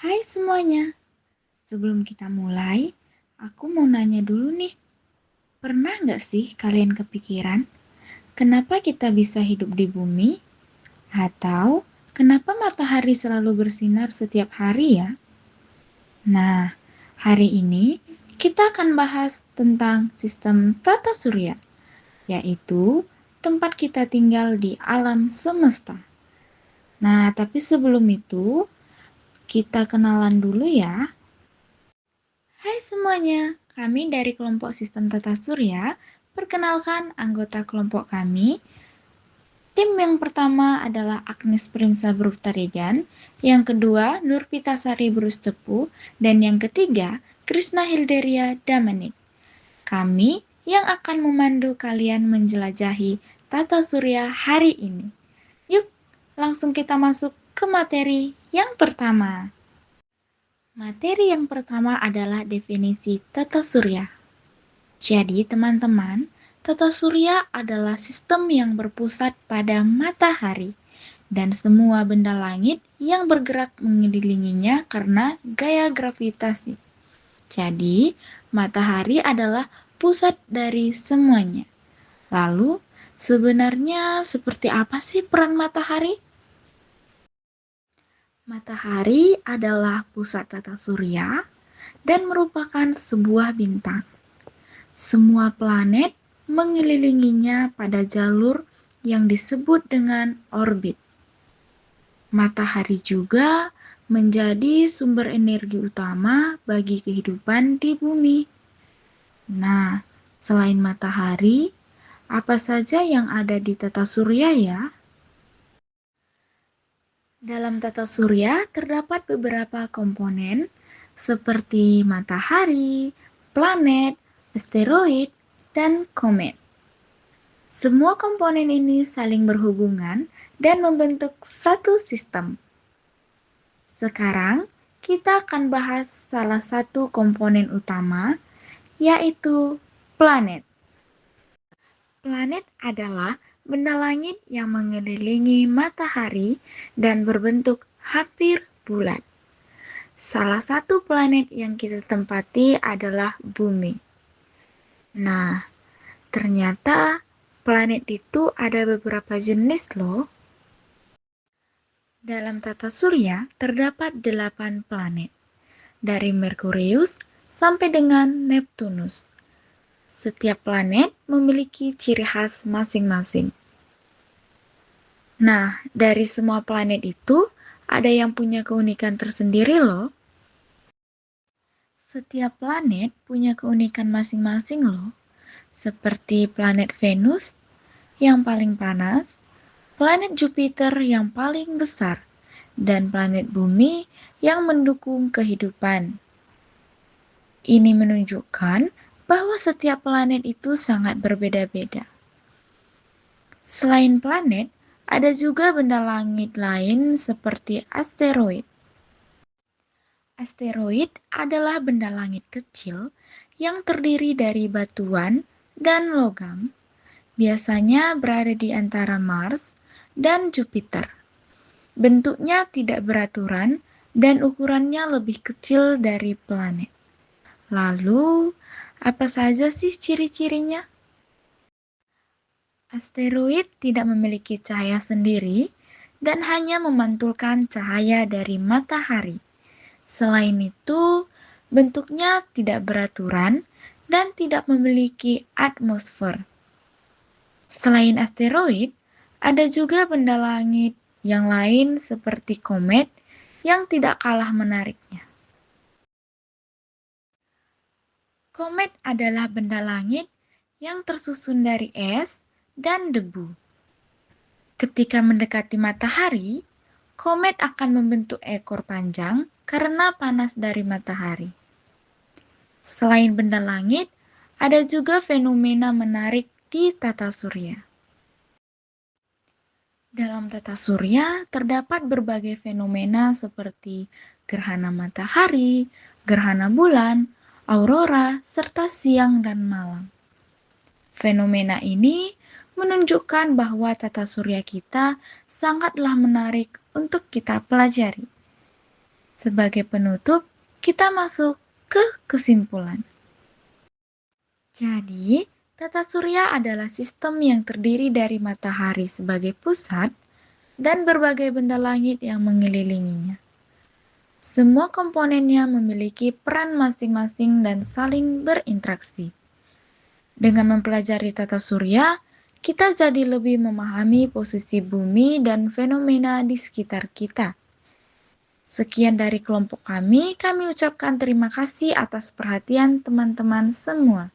Hai semuanya, sebelum kita mulai, aku mau nanya dulu nih, pernah nggak sih kalian kepikiran, kenapa kita bisa hidup di bumi? Atau, kenapa matahari selalu bersinar setiap hari ya? Nah, hari ini kita akan bahas tentang sistem tata surya, yaitu tempat kita tinggal di alam semesta. Nah, tapi sebelum itu, kita kenalan dulu ya. Hai semuanya, kami dari kelompok Sistem Tata Surya. Perkenalkan anggota kelompok kami. Tim yang pertama adalah Agnes Prinsa Brutarigan, yang kedua Nurpita Sari Brustepu, dan yang ketiga Krisna Hilderia Damanik. Kami yang akan memandu kalian menjelajahi tata surya hari ini. Yuk, langsung kita masuk ke materi yang pertama. Materi yang pertama adalah definisi tata surya. Jadi, teman-teman, tata surya adalah sistem yang berpusat pada matahari dan semua benda langit yang bergerak mengelilinginya karena gaya gravitasi. Jadi, matahari adalah pusat dari semuanya. Lalu, sebenarnya seperti apa sih peran matahari? Matahari adalah pusat tata surya dan merupakan sebuah bintang. Semua planet mengelilinginya pada jalur yang disebut dengan orbit. Matahari juga menjadi sumber energi utama bagi kehidupan di bumi. Nah, selain matahari, apa saja yang ada di tata surya ya? Dalam tata surya terdapat beberapa komponen seperti matahari, planet, asteroid, dan komet. Semua komponen ini saling berhubungan dan membentuk satu sistem. Sekarang, kita akan bahas salah satu komponen utama, yaitu planet. Planet adalah benda langit yang mengelilingi matahari dan berbentuk hampir bulat. Salah satu planet yang kita tempati adalah bumi. Nah, ternyata planet itu ada beberapa jenis loh. Dalam tata surya terdapat 8 planet, dari Merkurius sampai dengan Neptunus. Setiap planet memiliki ciri khas masing-masing. Nah, dari semua planet itu, ada yang punya keunikan tersendiri loh. Setiap planet punya keunikan masing-masing loh. Seperti planet Venus yang paling panas, planet Jupiter yang paling besar, dan planet Bumi yang mendukung kehidupan. Ini menunjukkan bahwa setiap planet itu sangat berbeda-beda. Selain planet, ada juga benda langit lain seperti asteroid. Asteroid adalah benda langit kecil yang terdiri dari batuan dan logam, biasanya berada di antara Mars dan Jupiter. Bentuknya tidak beraturan dan ukurannya lebih kecil dari planet. Lalu, apa saja sih ciri-cirinya? Asteroid tidak memiliki cahaya sendiri dan hanya memantulkan cahaya dari matahari. Selain itu, bentuknya tidak beraturan dan tidak memiliki atmosfer. Selain asteroid, ada juga benda langit yang lain seperti komet yang tidak kalah menariknya. Komet adalah benda langit yang tersusun dari es dan debu. Ketika mendekati matahari, komet akan membentuk ekor panjang karena panas dari matahari. Selain benda langit, ada juga fenomena menarik di tata surya. Dalam tata surya terdapat berbagai fenomena seperti gerhana matahari, gerhana bulan, aurora, serta siang dan malam. Fenomena ini menunjukkan bahwa tata surya kita sangatlah menarik untuk kita pelajari. Sebagai penutup, kita masuk ke kesimpulan. Jadi, tata surya adalah sistem yang terdiri dari matahari sebagai pusat dan berbagai benda langit yang mengelilinginya. Semua komponennya memiliki peran masing-masing dan saling berinteraksi. Dengan mempelajari tata surya, kita jadi lebih memahami posisi bumi dan fenomena di sekitar kita. Sekian dari kelompok kami ucapkan terima kasih atas perhatian teman-teman semua.